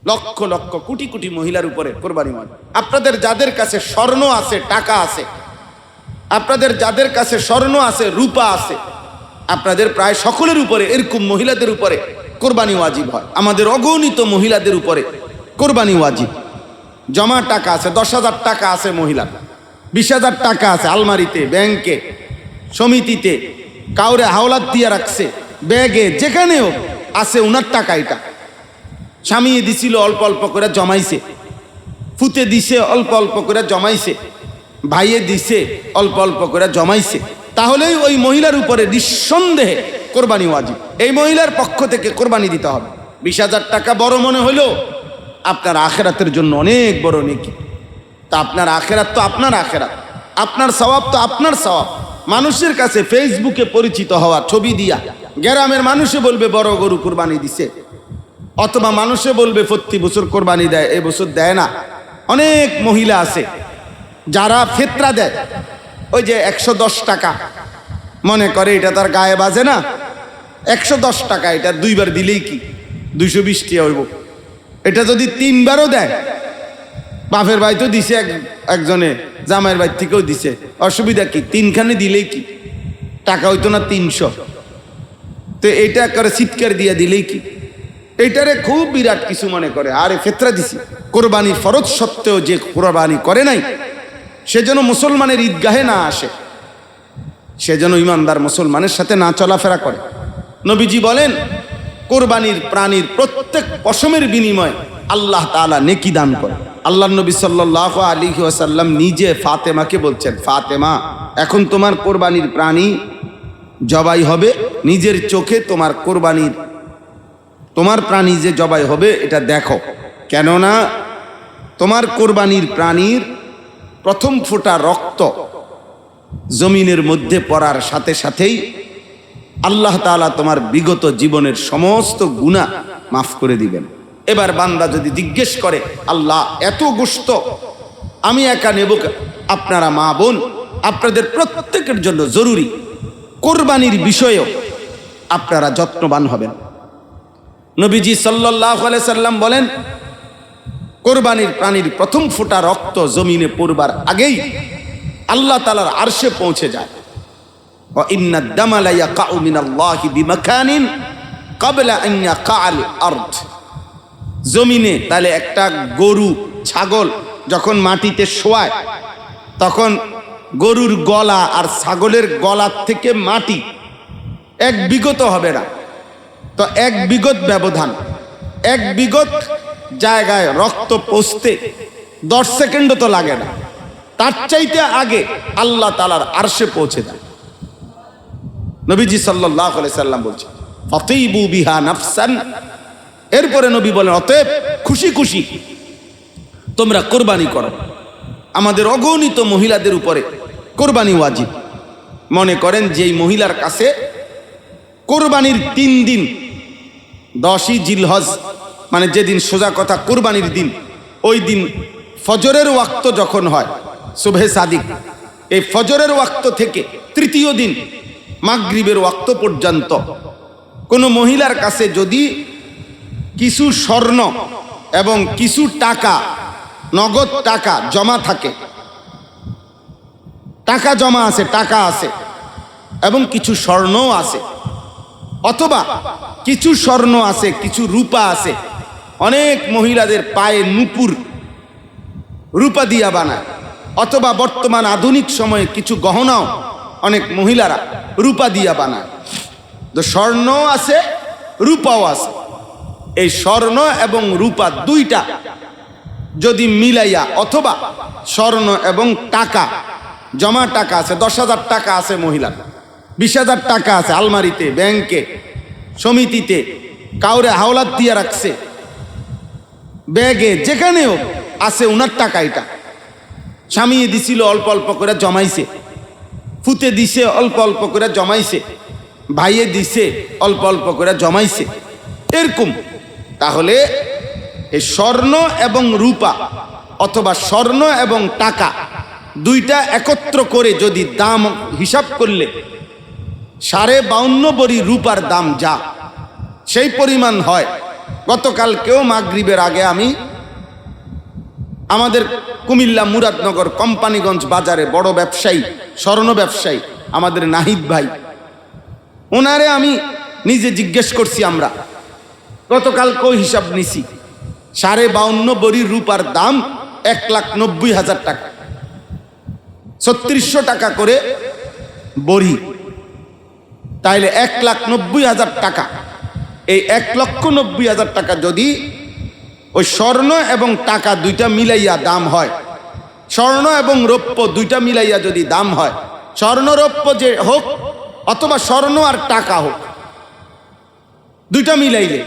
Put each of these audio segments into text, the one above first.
লক্ষ লক্ষ কোটি কোটি মহিলার উপরে কোরবানি ওয়াজিব। আপনাদের যাদের কাছে স্বর্ণ আছে, টাকা আছে, আপনাদের যাদের কাছে স্বর্ণ আছে, রূপা আছে, আপনাদের প্রায় সকলের উপরে এরকম মহিলাদের উপরে কোরবানি ওয়াজিব হয়। আমাদের অগণিত মহিলাদের উপরে কোরবানি ওয়াজিব। জমা টাকা আছে, 10,000 টাকা আছে মহিলার, 20,000 টাকা আছে আলমারিতে, ব্যাংকে, সমিতিতে, কাউরে হাওলাত দিয়ে রাখছে, ব্যাগে, যেখানেও আছে উনার টাকা। এটা স্বামী দিছিল অল্প অল্প করে জমাইছে, ফুতে দিছে অল্প অল্প করে জমাইছে, ভাইয়ে দিছে অল্প অল্প করে জমাইছে, তাহলেই ওই মহিলার উপরে নিঃসন্দেহে কোরবানি ওয়াজিব। এই মহিলার পক্ষ থেকে কোরবানি দিতে হবে। 20,000 টাকা বড় মনে হলো, আপনার আখেরাতের জন্য অনেক বড় নেকি। তা আপনার আখেরাত তো আপনার আখেরাত, আপনার সওয়াব তো আপনার সওয়াব। মানুষের কাছে ফেসবুকে পরিচিত হওয়া, ছবি দিয়া গ্রামের মানুষে বলবে বড় গরু কোরবানি দিছে, অথবা মানুষে বলবে প্রতি বছর কোরবানি দেয়, এ বছর দেয় না। অনেক মহিলা আছে যারা ফেতরা দেয়, ওই যে 110 টাকা মনে করে এটা তার গায়ে বাজে না, 110 টাকা, এটা 2বার দিলেই কি 220 টাকা হইব। এটা যদি 3বারও দেয়, বাপের ভাই তো দিছে, একজনে জামাইয়ের ভাই থেকেও দিছে, অসুবিধা কি? 3খানে দিলেই কি টাকা হইতো না 300? তো এটা করে চিৎকার দিয়ে দিলেই কি? এইটারে খুব বিরাট কিছু মনে করে, আরে ফেতরা দিছি। কোরবানি ফরজ সত্ত্বেও যে কোরবানি করে নাই, সে যেন মুসলমানের ঈদগাহে না আসে, সে যেন ইমানদার মুসলমানের সাথে না চলাফেরা করে। নবীজি বলেন, কোরবানির প্রাণীর প্রত্যেক পশমের বিনিময়ে আল্লাহ তাআলা নেকি দান করে। আল্লাহর নবী সাল্লাল্লাহু আলাইহি ওয়াসাল্লাম নিজে ফাতেমাকে বলছেন, ফাতেমা, এখন তোমার কোরবানির প্রাণী জবাই হবে, নিজের চোখে তোমার কোরবানির, তোমার প্রাণী যে জবাই হবে এটা দেখো, কেননা তোমার কোরবানির প্রাণীর প্রথম ফোঁটা রক্ত জমিনের মধ্যে পড়ার সাথে সাথেই আল্লাহ তাআলা তোমার বিগত জীবনের সমস্ত গুনাহ মাফ করে দিবেন। এবার বান্দা যদি জিজ্ঞেস করে, আল্লাহ এত গোশত আমি একা নেব? আপনারা মা বোন, আপনাদের প্রত্যেকের জন্য জরুরি কোরবানির বিষয়েও আপনারা যত্নবান হবেন। নবীজি সাল্লাল্লাহু আলাইহি সাল্লাম বলেন, কোরবানির প্রাণীর প্রথম ফোঁটা রক্ত জমিনে পড়বার আগেই আল্লাহ তাআলার আরশে পৌঁছে যায়। ওয়া ইন্নাদ দামা লা ইয়াকাউ মিনাল্লাহি বিমাকানিন ক্বাবলা আন ইয়াকাল আরদ। জমিনে তাহলে একটা গরু, ছাগল যখন মাটিতে শোয়ায়, তখন গরুর গলা আর ছাগলের গলার থেকে মাটি 1 বিগত হবে না। তো 1 বিগত ব্যবধান, 1 বিগত জায়গায় রক্ত পৌঁছতে 10 সেকেন্ডও তো লাগে না। তার চাইতে আগে আল্লাহ তাআলার আরশে পৌঁছে যায়। নবীজি সাল্লাল্লাহু আলাইহি সাল্লাম বলছেন, ফাতিবু বিহা নাফসান। এরপরে নবী বলেন, অতএব খুশি খুশি তোমরা কোরবানি করো। আমাদের অগণিত মহিলাদের উপরে কোরবানি ওয়াজিব। মনে করেন যেই মহিলার কাছে কোরবানির 3 দিন, 10ই জিলহজ মানে যেদিন সোজা কথা কোরবানির দিন, ওই দিন ফজরের ওয়াক্ত যখন হয়, সুবহে সাদিক, এই ফজরের ওয়াক্ত থেকে 3য় দিন মাগরিবের ওয়াক্ত পর্যন্ত কোনো মহিলার কাছে যদি কিছু স্বর্ণ এবং কিছু টাকা, নগদ টাকা জমা থাকে, টাকা জমা আছে, টাকা আছে এবং কিছু স্বর্ণও আছে, অথবা কিছু স্বর্ণ আছে, কিছু রূপা আছে। অনেক মহিলাদের পায়ে নূপুর রূপা দিয়া বানায়, অথবা বর্তমান আধুনিক সময়ে কিছু গহনাও অনেক মহিলারা রূপা দিয়া বানায়। তো স্বর্ণও আছে, রূপাও আছে। এই স্বর্ণ এবং রূপা দুইটা যদি মিলাইয়া, অথবা স্বর্ণ এবং টাকা, জমা টাকা আছে, 10,000 টাকা আছে মহিলার, 20,000 টাকা আছে আলমারিতে, ব্যাংকে, সমিতিতে, কাউরে হাওলাত দিয়ে রাখছে, ব্যাগে, যেখানেও আছে উনার টাকা। এটা স্বামী দিছিল অল্প অল্প করে জমাইছে, ফুতে দিছে অল্প অল্প করে জমাইছে, ভাইয়ে দিছে অল্প অল্প করে জমাইছে, এরকম। তাহলে এই স্বর্ণ এবং রূপা অথবা স্বর্ণ এবং টাকা দুইটা একত্র করে যদি দাম হিসাব করলে 52.5 ভরি রূপার দাম যা সেই পরিমাণ হয়, গতকালকেও মাগরিবের আগে আমি আমাদের কুমিল্লা মুরাদনগর কোম্পানিগঞ্জ বাজারে বড় ব্যবসায়ী, স্বর্ণ ব্যবসায়ী আমাদের নাহিদ ভাই, ওনারে আমি নিজে জিজ্ঞেস করছি। আমরা গতকালকেও হিসাব নিছি, 52.5 বড়ি রূপার দাম 1,90,000 টাকা, 3600 টাকা করে বড়ি, তাইলে 1,90,000 টাকা। এই 1,90,000 টাকা যদি ওই স্বর্ণ এবং টাকা দুইটা মিলাইয়া দাম হয়, স্বর্ণ এবং রৌপ্য দুইটা মিলাইয়া যদি দাম হয়, স্বর্ণ রৌপ্য যে হোক অথবা স্বর্ণ আর টাকা হোক, দুইটা মিলাইলে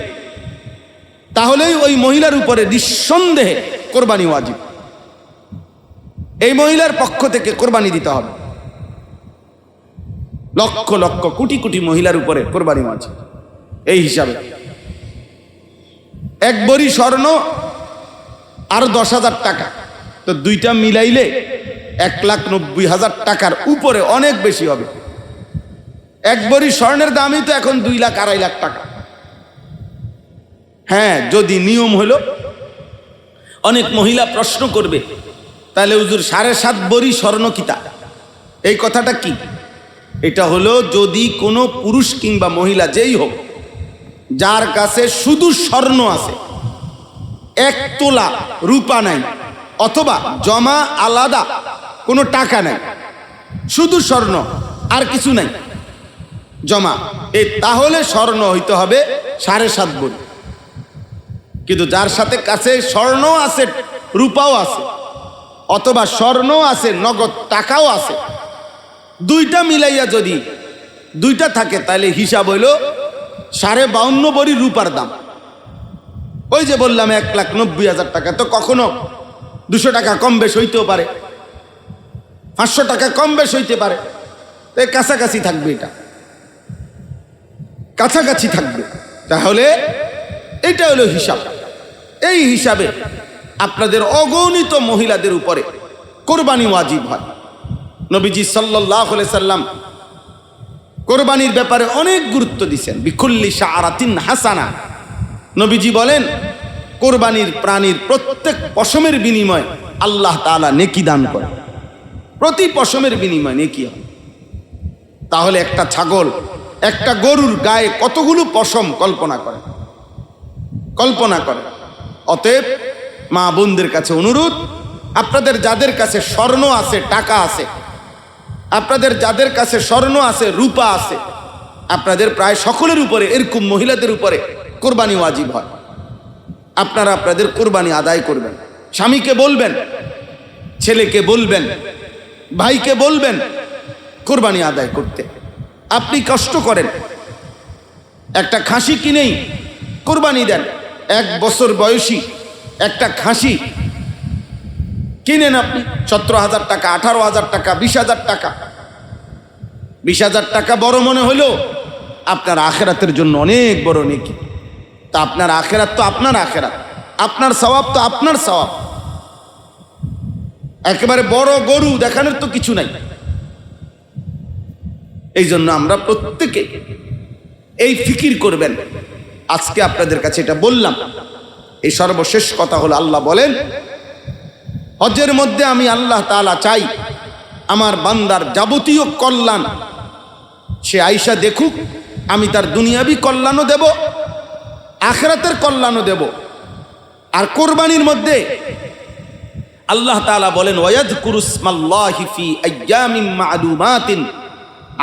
তাহলেই ওই মহিলার উপরে নিঃসন্দেহে কোরবানি ওয়াজিব। এই মহিলার পক্ষ থেকে কোরবানি দিতে হবে। লক্ষ লক্ষ কোটি কোটি মহিলার উপরে কোরবানি ওয়াজিব। এই হিসাবে এক বড়ি স্বর্ণ আর 10,000 টাকা, তো দুইটা মিলাইলে 1,90,000 টাকার উপরে, অনেক বেশি হবে। এক বড়ি স্বর্ণের দামই তো এখন 2 লাখ 2.5 লাখ টাকা। হ্যাঁ, যদি নিয়ম হলো, অনেক মহিলা প্রশ্ন করবে, তাহলে হুজুর 7.5 বড়ি স্বর্ণ কিতা, এই কথাটা কি? এটা হলো যদি কোনো পুরুষ কিংবা মহিলা যেই হোক, যার কাছে শুধু স্বর্ণ আছে, 1 তোলা রূপা নাই, অথবা জমা আলাদা কোনো টাকা নাই, শুধু স্বর্ণ আর কিছু নাই জমা, এই তাহলে স্বর্ণ হইতে হবে 7.5 বড়ি। কিন্তু যার সাথে কাছে স্বর্ণ আছে, রূপাও আছে, অথবা স্বর্ণ আছে, নগদ টাকাও আছে, দুইটা মিলাইয়া যদি দুইটা থাকে, তাহলে হিসাব হইল 52.5 বড়ি রূপার দাম। ওই যে বললাম 1,90,000 টাকা, তো কখনো 200 টাকা কম বেশ হইতেও পারে, 500 টাকা কম বেশ হইতে পারে, তো কাছাকাছি থাকবে, এটা কাছাকাছি থাকবে। তাহলে এটা হলো হিসাব। এই হিসাবে আপনাদের অগণিত মহিলাদের উপরে কোরবানি ওয়াজিব হয়। নবীজি সাল্লাল্লাহু আলাইহি সাল্লাম কোরবানির ব্যাপারে অনেক গুরুত্ব দিয়েছেন। বিকুল্লি শাআরাতিন হাসানা, নবীজি বলেন কোরবানির প্রাণীর প্রত্যেক পশমের বিনিময়ে আল্লাহ তাআলা নেকি দান করেন, প্রতি পশমের বিনিময়ে নেকি হয়। তাহলে একটা ছাগল, একটা গরুর গায়ে কতগুলো পশম কল্পনা করে, কল্পনা করে। অতএব মা বোনদের কাছে অনুরোধ, আপনাদের যাদের কাছে স্বর্ণ আছে, টাকা আছে, আপনাদের যাদের কাছে স্বর্ণ আছে, রূপা আছে, আপনাদের প্রায় সকলের উপরে, এরকম মহিলাদের উপরে কোরবানি ওয়াজিব হয়। আপনারা আপনাদের কোরবানি আদায় করবেন। স্বামীকে বলবেন, ছেলেকে বলবেন, ভাইকে বলবেন কোরবানি আদায় করতে। আপনি কষ্ট করেন, একটা খাসি কিনেই কোরবানি দেন। 1 বছর বয়সী একটা খাসি কিনেন আপনি, 17,000 টাকা, 18,000 টাকা, 20,000 টাকা। 20,000 টাকা বড় মনে হলো, আপনার আখেরাতের জন্য অনেক বড় নেকি। তা আপনার আখেরাত তো আপনার আখেরাত, আপনার সওয়াব তো আপনার সওয়াব। একেবারে বড় গরু দেখানোর তো কিছু নাই। এই জন্য আমরা প্রত্যেকে এই ফিকির করবেন। আজকে আপনাদের কাছে এটা বললাম। এই সর্বশেষ কথা হলো, আল্লাহ বলেন হজের মধ্যে আমি আল্লাহ তাআলা চাই আমার বান্দার যাবতীয় কল্যাণ সে আইসা দেখুক। আমি তার দুনিয়াবি কল্যাণও দেব, আখিরাতের কল্যাণও দেব। আর কোরবানির মধ্যে আল্লাহ তাআলা বলেন ওয়ায়াযকুরুসমাল্লাহি ফি আইয়ামিন মা'লুমাতিন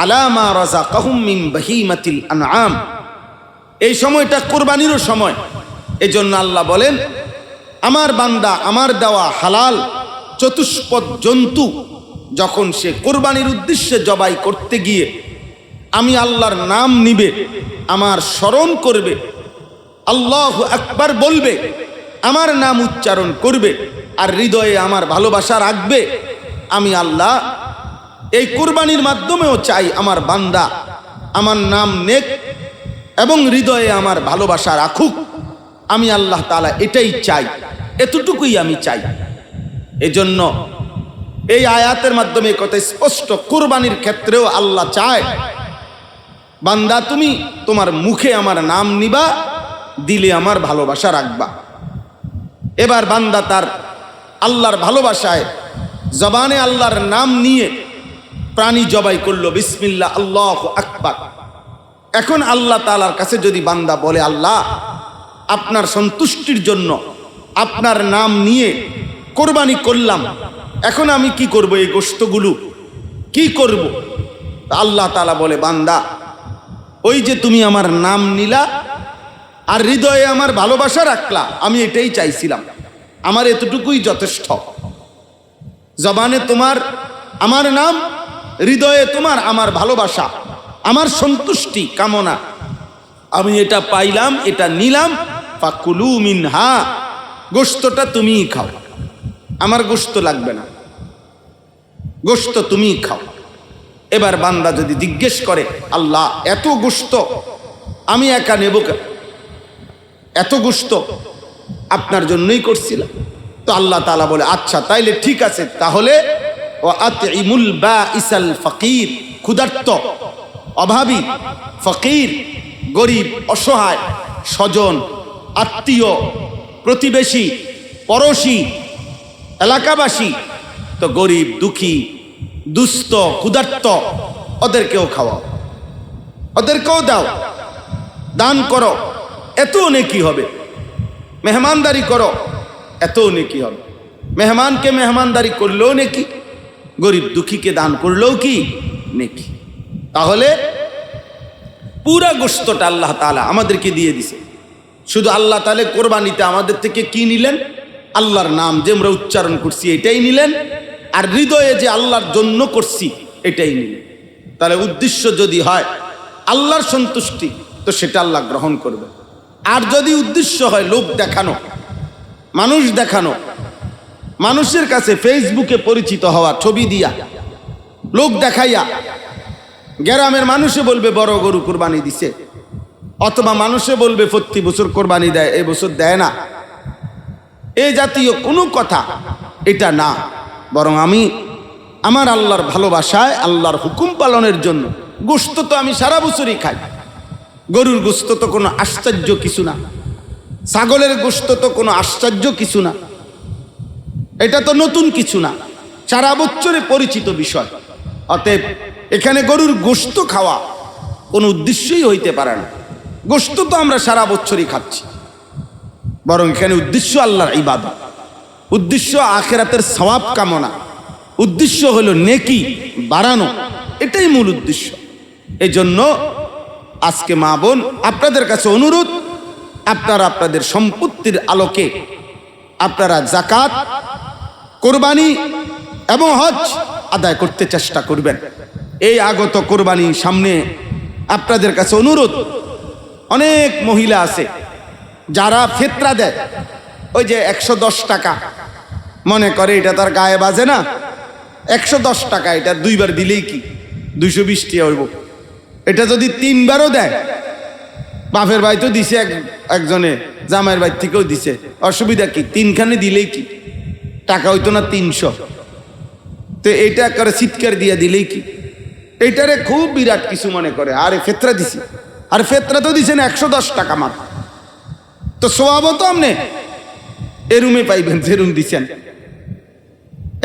আলা মা রাযাকাহুম মিন বাহিমাতিল আনআম। এই সময়টা কোরবানিরও সময়। এজন্য আল্লাহ বলেন আমার বান্দা আমার দেওয়া হালাল চতুষ্পদ জন্তু যখন সে কোরবানির উদ্দেশ্যে জবাই করতে গিয়ে আমি আল্লাহর নাম নিবে, আমার স্মরণ করবে, আল্লাহু আকবার বলবে, আমার নাম উচ্চারণ করবে, আর হৃদয়ে আমার ভালোবাসা রাখবে, আমি আল্লাহ এই কোরবানির মাধ্যমেও চাই আমার বান্দা আমার নাম নেক এবং হৃদয়ে আমার ভালোবাসা রাখুক। আমি আল্লাহ তাআলা এটাই চাই, এতটুকুই আমি চাই। এজন্য এই আয়াতের মাধ্যমে কথা স্পষ্ট, কোরবানির ক্ষেত্রেও আল্লাহ চায় বান্দা তুমি তোমার মুখে আমার নাম নিবা দিলে আমার ভালোবাসা রাখবা। এবার বান্দা তার আল্লাহর ভালোবাসায় জবানে আল্লাহর নাম নিয়ে প্রাণী জবাই করলো, বিসমিল্লাহ আল্লাহু আকবার। এখন আল্লাহ তাআলার কাছে যদি বান্দা বলে, আল্লাহ আপনার সন্তুষ্টির জন্য আপনার নাম নিয়ে কোরবানি করলাম, এখন আমি কি করব, এই গোশতগুলো কি করব? আল্লাহ তাআলা বলে, বান্দা ওই যে তুমি আমার নাম নিলা আর হৃদয়ে আমার ভালোবাসা রাখলা, আমি এটাই চাইছিলাম, আমার এতটুকুই যথেষ্ট। জবানে তোমার আমার নাম, হৃদয়ে তোমার আমার ভালোবাসা, আমার সন্তুষ্টি কামনা, আমি এটা পাইলাম, এটা নিলাম। ফাকুলু মিনহা, গোশতটা তুমিই খাও, আমার গোশত লাগবে না, গোশত তুমিই খাও। এবার বান্দা যদি জিজ্ঞেস করে, আল্লাহ এত গোশত আমি একা নেব কেন? এত গোশত আপনার জন্যই করছিলাম। তো আল্লাহ তাআলা বলে, আচ্ছা তাইলে ঠিক আছে, তাহলে আতইমুল বাঈসাল ফাকির, ক্ষুধার্ত, অভাবী, ফকির, গরিব, অসহায়, স্বজন, আত্মীয়, প্রতিবেশী, পড়োশী, এলাকাবাসী, তো গরিব, দুঃখী, দুস্থ, ক্ষুধার্ত, ওদেরকেও খাওয়াও, ওদেরকেও দাও, দান করো, এত নেকি হবে। মেহমানদারি করো, এত নেকি হবে। মেহমানকে মেহমানদারি করলেও নেকি, গরিব দুঃখীকে দান করলেও কি নেকি। তাহলে পুরা গোশতটা আল্লাহ তাআলা আমাদেরকে দিয়ে দিছে। শুধু আল্লাহ তাআলা কোরবানিতে আমাদের থেকে কি নিলেন? আল্লাহর নাম যে আমরা উচ্চারণ করছি এটাই নিলেন, আর হৃদয়ে যে আল্লাহর জন্য করছি এটাই নিলেন। তাহলে উদ্দেশ্য যদি হয় আল্লাহর সন্তুষ্টি, তো সেটা আল্লাহ গ্রহণ করবে। আর যদি উদ্দেশ্য হয় লোক দেখানো, মানুষ দেখানো, মানুষের কাছে ফেসবুকে পরিচিত হওয়া, ছবি দিয়া, লোক দেখাইয়া, গ্রামের মানুষে বলবে বড় গরু কোরবানি দিছে, অথবা মানুষে বলবে প্রতি বছর কোরবানি দেয়, এই বছর দেয় না, এই জাতীয় কোনো কথা এটা না। বরং আমি আমার আল্লাহর ভালোবাসায়, আল্লাহর হুকুম পালনের জন্য, গোশত তো আমি সারা বছরই খাই, গরুর গোশত তো কোনো আশ্চর্য কিছু না, ছাগলের গোশত তো কোনো আশ্চর্য কিছু না, এটা তো নতুন কিছু না, সারা বছরে পরিচিত বিষয়। অতএব এখানে গরুর গোশত খাওয়া কোনো উদ্দেশ্যই হইতে পারে না। গোশত তো আমরা সারা বছরই খাচ্ছি, বরং এখানে উদ্দেশ্য আল্লাহর ইবাদত, উদ্দেশ্য আখিরাতের সওয়াব কামনা, উদ্দেশ্য হলো নেকি বাড়ানো, এটাই মূল উদ্দেশ্য। এই জন্য আজকে মা বোন আপনাদের কাছে অনুরোধ, আপনারা আপনাদের সম্পত্তির আলোকে আপনারা যাকাত, কোরবানি এবং হজ আদায় করতে চেষ্টা করবেন। এই আগত কোরবানি সামনে, আপনাদের কাছে অনুরোধ, অনেক মহিলা আছে যারা ফিতরা দেয়, ওই যে 110 টাকা, মনে করে এটা তার গায়ে বাজে না, 110 টাকা, এটা দুইবার দিলেই কি 220 টাকা হইব। এটা যদি 3 বারও দেয়, বাপের ভাই তো দিছে, একজনে জামাইয়ের ভাই থেকেও দিছে, অসুবিধা কি? 3খানে দিলেই কি টাকা হইতো না 300? তো এইটা করে চিৎকার দিয়ে দিলেই কি? এইটারে খুব বিরাট কিছু মনে করে, আরে ফেতরা দিছি, আর ফেতরা তো দিছেন 110 টাকা মাত্র, তো সোয়াবও তো আপনি এরুমে পাইবেন যেরুম দিছেন।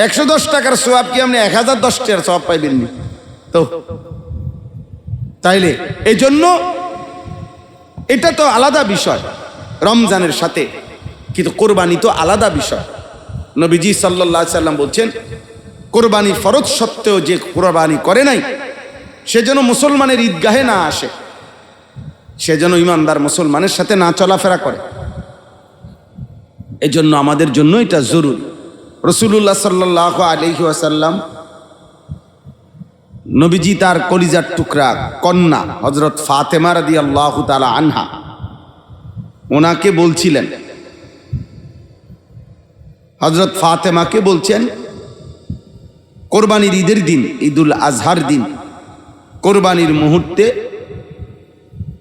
110 টাকার সোয়াব কি আপনি 1010 টাকার সোয়াব পাইবেন নি? তো তাইলে এই জন্য এটা তো আলাদা বিষয় রমজানের সাথে, কিন্তু কোরবানি তো আলাদা বিষয়। নবীজি সাল্লাল্লাহু আলাইহি সাল্লাম বলছেন, কোরবানি ফরজ সত্ত্বেও যে কোরবানি করে নাই, সে যেন মুসলমানের ঈদগাহে না আসে, সে যেন ইমানদার মুসলমানের সাথে না চলাফেরা করে। এই জন্য আমাদের জন্য এটা জরুরি। রাসূলুল্লাহ সাল্লাল্লাহু আলাইহি ওয়াসাল্লাম, নবীজি তার কলিজার টুকরা কন্যা হযরত ফাতেমা রাদিয়াল্লাহু তাআলা আনহা, ওনাকে বলছিলেন, হযরত ফাতেমাকে বলছেন, কোরবানির ঈদের দিন, ঈদুল আজহার দিন, কোরবানির মুহূর্তে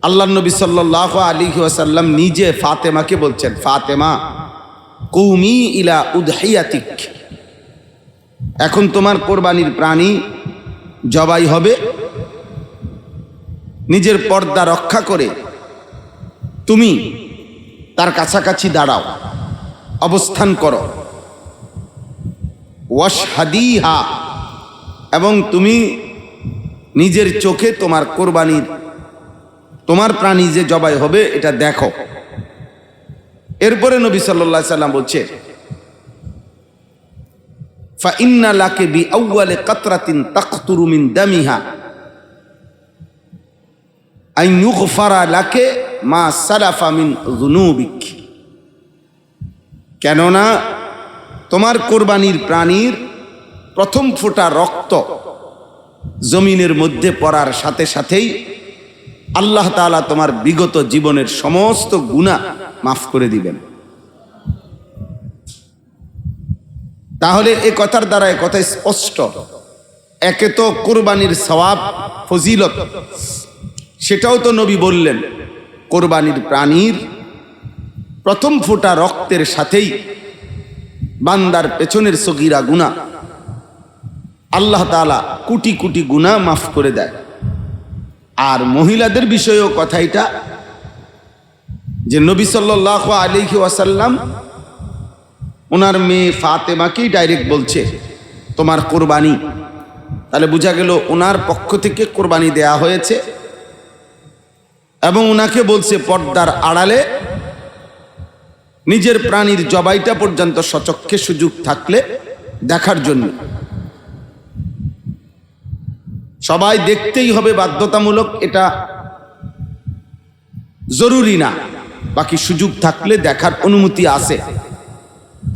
আল্লাহর নবী সাল্লাল্লাহু আলাইহি ওয়াসাল্লাম নিজে ফাতেমাকে বলছেন, ফাতেমা কুমি ইলা উদহিয়াতিক, এখন তোমার কোরবানির প্রাণী জবাই হবে, নিজের পর্দা রক্ষা করে তুমি তার কাছাকাছি দাঁড়াও, অবস্থান করো। ওয়াশহাদিহা, এবং তুমি নিজের চোখে তোমার কোরবানির, তোমার প্রাণী যে জবাই হবে এটা দেখো। এরপরে নবী সাল্লাল্লাহু আলাইহি সাল্লাম বলছে, ফাইন্না লাকে বিআউয়ালি কাতরাতিন তাকতুরু মিন দামিহা আন ইউগফারা লাকে মা সালাফা মিন যুনুবিক। কেননা তোমার কোরবানির প্রাণীর প্রথম ফোঁটা রক্ত জমিনের মধ্যে পড়ার সাথে সাথেই আল্লাহ তাআলা তোমার বিগত জীবনের সমস্ত গুনাহ মাফ করে দিবেন। তাহলে এই কথার দ্বারা এই কথা স্পষ্ট, একে তো কোরবানির সওয়াব ফজিলত, সেটাও তো নবী বললেন, কোরবানির প্রাণীর প্রথম ফোঁটা রক্তের সাথেই বান্দার পেছনের সগীরা গুনাহ আল্লাহ তাআলা কোটি কোটি গুনাহ মাফ করে দেয়। আর মহিলাদের বিষয়েও কথা এটা, যে নবী সাল্লাল্লাহু আলাইহি ওয়াসাল্লাম ওনার মেয়ে ফাতেমাকেই ডাইরেক্ট বলছে তোমার কোরবানি। তাহলে বোঝা গেল ওনার পক্ষ থেকে কোরবানি দেয়া হয়েছে, এবং ওনাকে বলছে পর্দার আড়ালে নিজের প্রাণীর জবাইটা পর্যন্ত সচক্ষে সুযোগ থাকলে দেখার জন্য। সবাই দেখতেই হবে বাধ্যতামূলক, এটা জরুরি না, বাকি সুযোগ থাকলে দেখার অনুমতি আছে।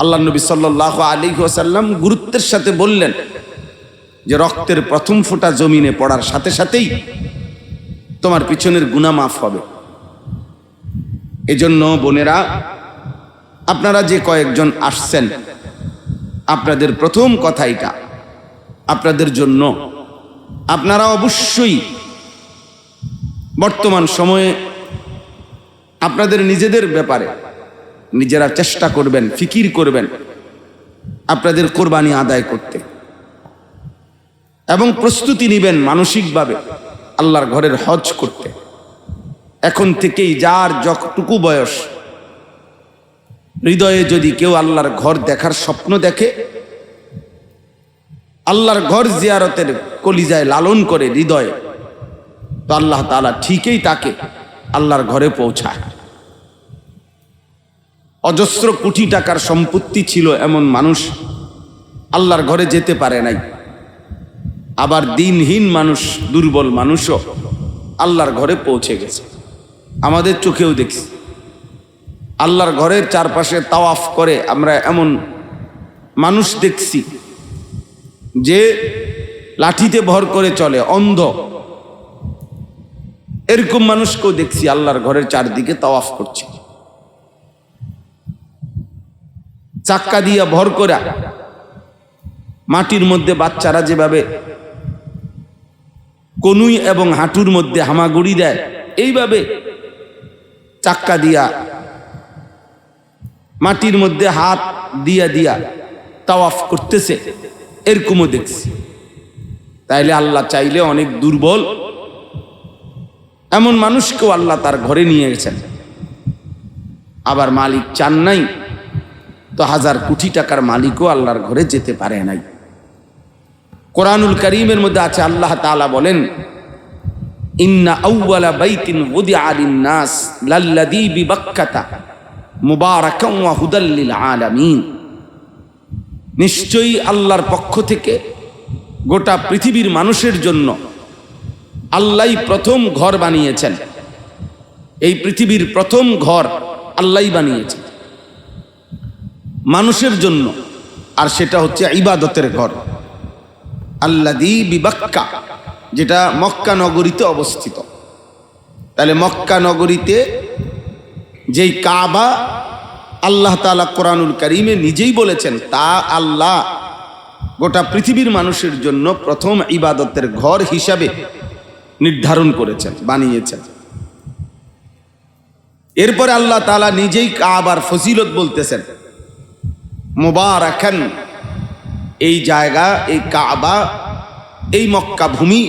আল্লাহ নবী সাল্লাল্লাহু আলাইহি ওয়াসাল্লাম গুরুত্বের সাথে বললেন যে রক্তের প্রথম ফোঁটা জমিনে পড়ার সাথে সাথেই তোমার পিছনের গুনাহ মাফ হবে। এজন্য বোনেরা, আপনারা যে কয়েকজন আসছেন, আপনাদের প্রথম কথা এটা আপনাদের জন্য। আপনারা অবশ্যই বর্তমান সময়ে আপনাদের নিজেদের ব্যাপারে নিজেরা চেষ্টা করবেন, ফিকির করবেন আপনাদের কোরবানি আদায় করতে, এবং প্রস্তুতি নেবেন মানসিকভাবে আল্লাহর ঘরের হজ করতে। এখন থেকেই যার যতটুকু বয়স, হৃদয়ে যদি কেউ আল্লাহর ঘর দেখার স্বপ্ন দেখে, আল্লাহর ঘর জিয়ারতের কলিজায় লালন করে হৃদয়ে, তো আল্লাহ তাআলা ঠিকই তাকে আল্লাহর ঘরে পৌঁছায়। অজস্র কোটি টাকার সম্পত্তি ছিল এমন মানুষ আল্লাহর ঘরে যেতে পারে নাই, আবার দিনহীন মানুষ, দুর্বল মানুষও আল্লাহর ঘরে পৌঁছে গেছে। আমাদের চোখেও দেখছি আল্লাহর ঘরের চারপাশে তাওয়াফ করে আমরা এমন মানুষ দেখছি যে লাঠিতে ভর করে চলে, অন্ধ। এরকম মানুষকেও দেখছি আল্লাহর ঘরের চারদিকে তাওয়াফ করছে, চাক্কা দিয়া ভর করা। মাটির মধ্যে বাচ্চারা যেভাবে কনুই এবং হাঁটুর মধ্যে হামাগুড়ি দেয়, এইভাবে চাক্কা দিয়া মাটির মধ্যে হাত দিয়া দিয়া তাওয়াফ করতেছে, এরকমও দেখছি। তাইলে আল্লাহ চাইলে অনেক দুর্বল এমন মানুষকেও আল্লাহ তার ঘরে নিয়ে গেছেন। আবার মালিক চান নাই তো হাজার কোটি টাকার মালিকও আল্লাহর ঘরে যেতে পারে নাই। কোরআনুল কারীমের মধ্যে আছে, আল্লাহ তাআলা বলেন, ইন্না আউওয়ালা বাইতিন উদিআ লিন-নাস লাল্লাযী বিবাক্কাতা মুবারাকান ওয়া হুদাল লিল আলামিন। নিশ্চয়ই আল্লাহর পক্ষ থেকে গোটা পৃথিবীর মানুষের জন্য আল্লাহই প্রথম ঘর বানিয়েছেন। এই পৃথিবীর প্রথম ঘর আল্লাহই বানিয়েছেন মানুষের জন্য, আর সেটা হচ্ছে ইবাদতের ঘর। আল্লাযী বিবাক্কা, যেটা মক্কা নগরীতে অবস্থিত। তাহলে মক্কা নগরীতে যেই কাবা আল্লাহ তাআলা কোরআনুল কারীমে নিজেই বলেছেন, তা আল্লাহ গোটা পৃথিবীর মানুষের জন্য প্রথম ইবাদতের ঘর হিসাবে নির্ধারণ করেছেন, বানিয়েছেন। এরপরে আল্লাহ তাআলা নিজেই কাবার ফজিলত বলতেছেন, মুবারাকান, এই জায়গা, এই কাবা, এই মক্কা ভূমি,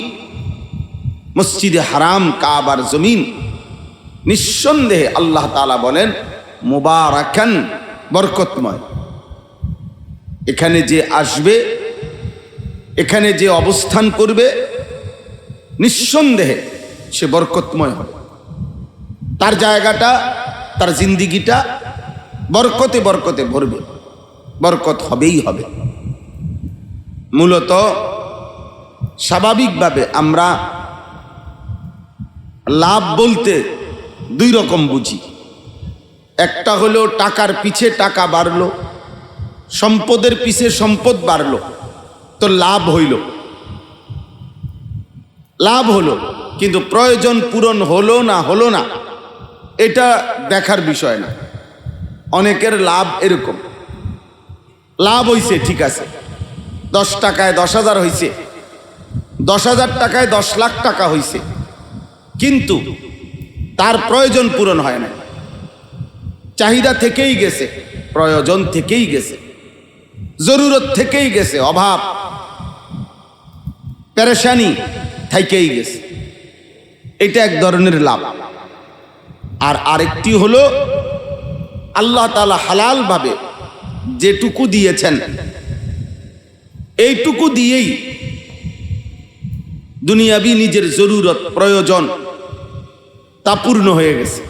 মসজিদে হারাম, কাবার জমিন, নিঃসন্দেহে আল্লাহ তাআলা বলেন মুবারাকান, বরকতময়। এখানে যে আসবে, এখানে যে অবস্থান করবে, নিঃসন্দেহে সে বরকতময় হবে। তার জায়গাটা, তার জিন্দিগিটা বরকতে বরকতে ভরবে, বরকত হবেই হবে। মূলত স্বাভাবিকভাবে আমরা লাভ বলতে দুই রকম বুঝি। একটা হলো টাকার পিছে টাকা বাড়লো, সম্পদের পিছে সম্পদ বাড়লো, তো লাভ হইল, লাভ হলো। কিন্তু প্রয়োজন পূরণ হলো না হলো না এটা দেখার বিষয় না। অনেকের লাভ এরকম, লাভ হইছে ঠিক আছে, 10 টাকায় 10,000 হইছে, 10,000 টাকায় 10 লাখ টাকা হইছে, কিন্তু তার প্রয়োজন পূরণ হয় না। চাহিদা থেকেই গেছে, প্রয়োজন থেকেই গেছে, জরুরত থেকেই গেছে, অভাব পেরেশানি থেকেই গেছে। এটা এক ধরনের লাভ। আর আরেকটি হলো আল্লাহ তাআলা হালাল ভাবে যেটুকু দিয়েছেন, এইটুকু দিয়েই দুনিয়াবি নিজের জরুরত প্রয়োজন তা পূর্ণ হয়ে গেছে।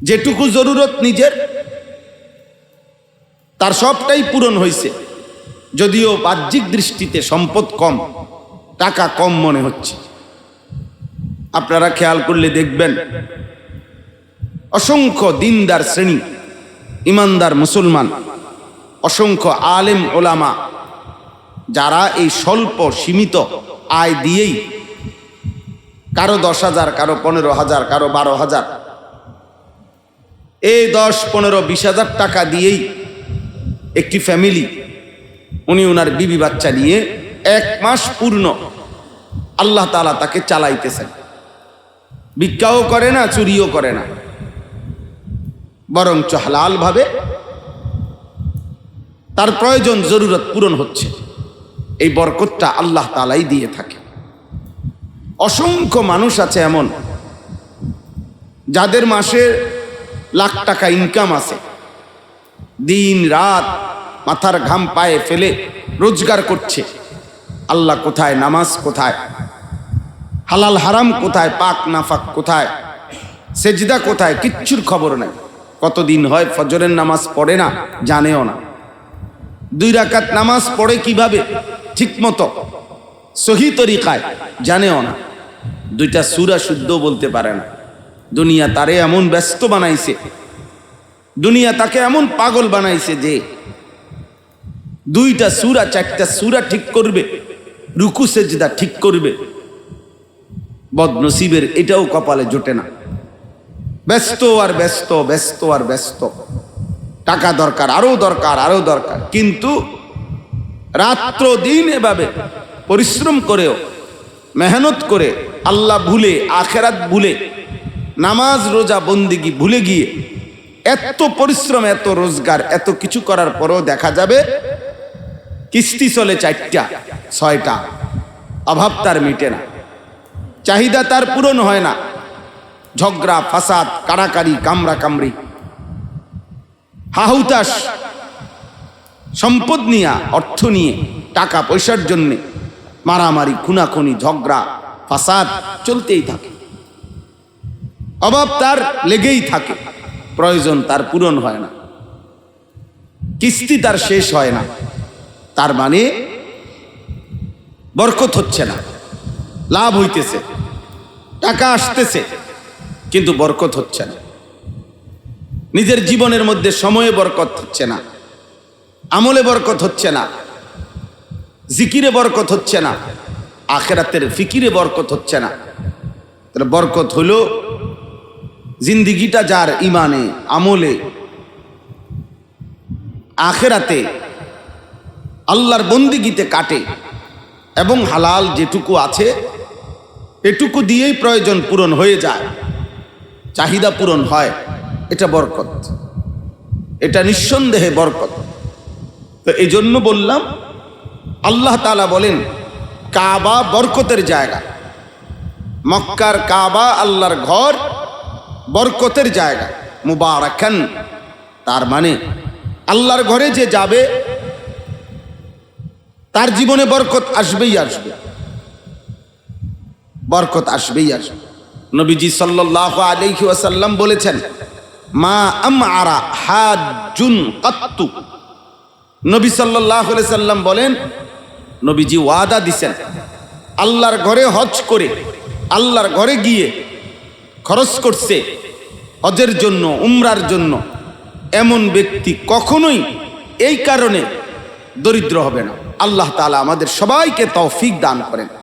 যেটুকু জরুরত নিজের, তার সবটাই পূরণ হয়েছে। যদিও বাহ্যিক দৃষ্টিতে সম্পদ কম, টাকা কম মনে হচ্ছে। আপনারা খেয়াল করলে দেখবেন অসংখ্য দিনদার শ্রেণী, ইমানদার মুসলমান, অসংখ্য আলেম ওলামা যারা এই স্বল্প সীমিত আয় দিয়েই, কারো 10,000, কারো 15,000, কারো 12,000, এই 10, 15, 20,000 টাকা দিয়েই একটি ফ্যামিলি, উনি ওনার বিবি বাচ্চা নিয়ে 1 মাস পূর্ণ আল্লাহ তাআলা তাকে চালাইতেছেন। ভিক্ষাও করে না, চুরিও করে না, বরঞ্চ হালাল ভাবে তার প্রয়োজন জরুরত পূরণ হচ্ছে। এই বরকতটা আল্লাহ তাআলাই দিয়ে থাকে। অসংখ্য মানুষ আছে এমন যাদের মাসে লাখ টাকা ইনকাম আছে, দিন রাত মাথার ঘাম পায়ে ফেলে রোজগার করছে। আল্লাহ কোথায়, নামাজ কোথায়, হালাল হারাম কোথায়, পাক নাফাক কোথায়, সেজদা কোথায়, কিচ্ছুর খবর নাই। কতদিন হয় ফজরের নামাজ পড়ে না, জানেও না। 2 রাকাত নামাজ পড়ে কিভাবে ঠিক মতো সহি তরিকায়, জানেও না। 2টা সূরা শুদ্ধ বলতে পারে না। দুনিয়া তারে এমন ব্যস্ত বানাইছে, দুনিয়া তাকে এমন পাগল বানাইছে যে 2টা সূরা 4টা সূরা ঠিক করবে, রুকু সেজদা ঠিক করবে, বদনসিবের এটাও কপালে জোটে না। ব্যস্ত আর ব্যস্ত, ব্যস্ত আর ব্যস্ত। টাকা দরকার, আরো দরকার, আরো দরকার, কিন্তু রাত্র দিন এভাবে পরিশ্রম করেও, মেহনত করে, আল্লাহ ভুলে, আখেরাত ভুলে, নামাজ রোজা বন্দেগী ভুলে গিয়ে এত পরিশ্রম, এত রোজগার, এত কিছু করার পরেও দেখা যাবে কিস্তি চলে 4টা 6টা, অভাব তার মিটে না, চাহিদা তার পূরণ হয় না। ঝগড়া ফাসাদ, কাড়াকাড়ি, কামড়া কামড়ি, হাহুতাস, সম্পদ নিয়ে, অর্থ নিয়ে, টাকা পয়সার জন্য মারামারি, খুনাখুনি, ঝগড়া ফাসাদ চলতেই থাকে। অভাব তার লেগেই থাকে, প্রয়োজন তার পূরণ হয় না, কিস্তি তার শেষ হয় না। তার মানে বরকত হচ্ছে না, লাভ হইতেছে, টাকা আসতেছে, কিন্তু বরকত হচ্ছে না। নিজের জীবনের মধ্যে সময়ে বরকত হচ্ছে না, আমলে বরকত হচ্ছে না, জিকিরে বরকত হচ্ছে না, আখেরাতের ফিকিরে বরকত হচ্ছে না। তাহলে বরকত হলো জিন্দিগিটা যার ইমানে, আমলে, আখেরাতে, আল্লাহর বন্দিগিতে কাটে এবং হালাল যেটুকু আছে এটুকু দিয়েই প্রয়োজন পূরণ হয়ে যায়, চাহিদা পূরণ হয়। এটা বরকত, এটা নিঃসন্দেহে বরকত। তো এই জন্য বললাম, আল্লাহ তাআলা বলেন কাবা বরকতের জায়গা, মক্কার কাবা আল্লাহর ঘর বরকতের জায়গা। মুবারাকান, তার মানে আল্লাহর ঘরে যে যাবে তার জীবনে বরকত আসবেই আসবে, বরকত আসবেই আসবে। নবীজি সাল্লাল্লাহু আলাইহি ওয়াসাল্লাম বলেছেন, মা আমআরা হাজ্জুন কাত্তু। নবী সাল্লাল্লাহু আলাইহি সাল্লাম বলেন, নবীজি ওয়াদা দিছেন, আল্লাহর ঘরে হজ করে, আল্লাহর ঘরে গিয়ে খরচ করছে হজের জন্য, উমরার জন্য, এমন ব্যক্তি কখনোই এই কারণে দরিদ্র হবে না। আল্লাহ তাআলা আমাদের সবাইকে তৌফিক দান করেন।